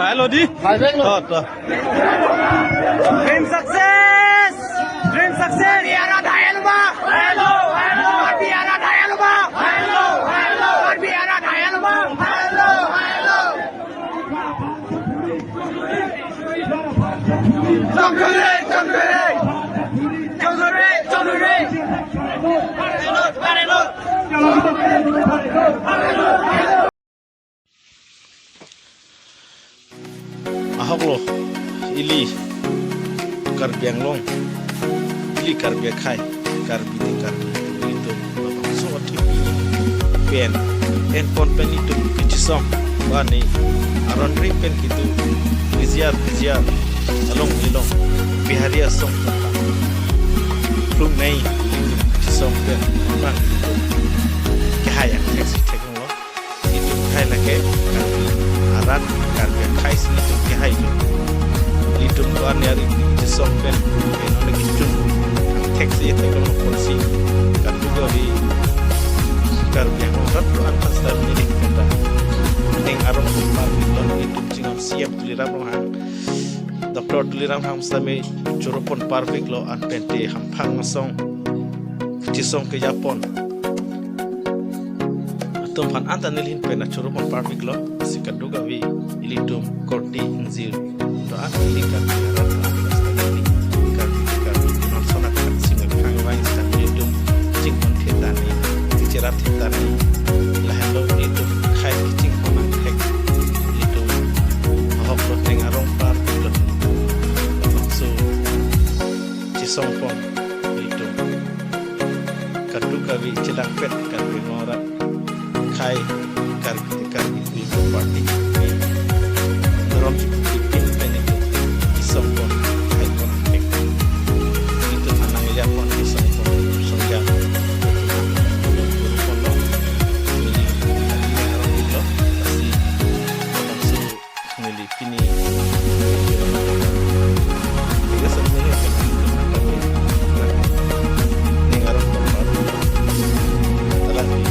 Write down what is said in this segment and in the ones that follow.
Hello, Di. Dream success! Dream success! Biara Hello! Hello! Biara Hello! Hello! Hello! Biara Hello! Hello! Hello! Chongure! Chongure! Chongure! Chongure! Hello! Ahok lo, ili karbiang long, ili karbiang kai, karbi itu babang so tipi pen, pon pen itu kecisom, bani aron ri pen itu viziar, along biharia song tentang, plung nei kecisom pen, bang kehaya teksi teknolog, itu kai lagi aran karbiang kai sini tu kehai itu tuan yang disong pen orang itu teksi teknolog polisi kan juga di karbiang orang tuan pasal ini kata neng arong kumpar itu cingon siap tuliram orang doktor tuliram ham sampai curupon parvik lo an pente hampang masong cisong ke Japon tumpan anta nilhin pena curupon parvik lo sikat duga wi ilitum korti inzir to an ilikan non sonat singa kang wain sta ilitum cingkon thetani ticerat thetani lahelo ilitum khai cingkon tek ilitum hok lo tengarong parvik lo so cisong pon ilitum kaduga wi cedak pet kan ngora kai karbi itu parti rom pin pen itu isompon kai kon tek itu anang Japon isompon songja kono ini rom itu pasti langsung ngeli pini dia sebenarnya nengaron kon lagi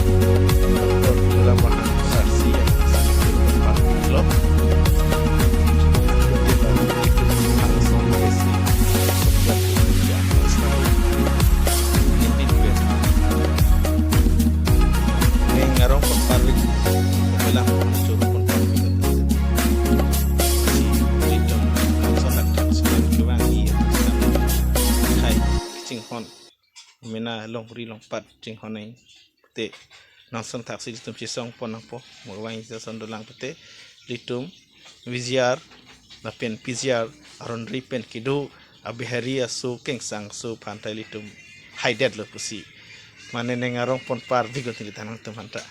mena long pat cing honai te nang sang taksi litum cisong pon po mawai sa sandolang pete litum viziar la pen piziar aron ripen kidu abiharia su kengsang su pantai litum haided lo pusi mane nengarong pon par vigo tingi tanang tum hanta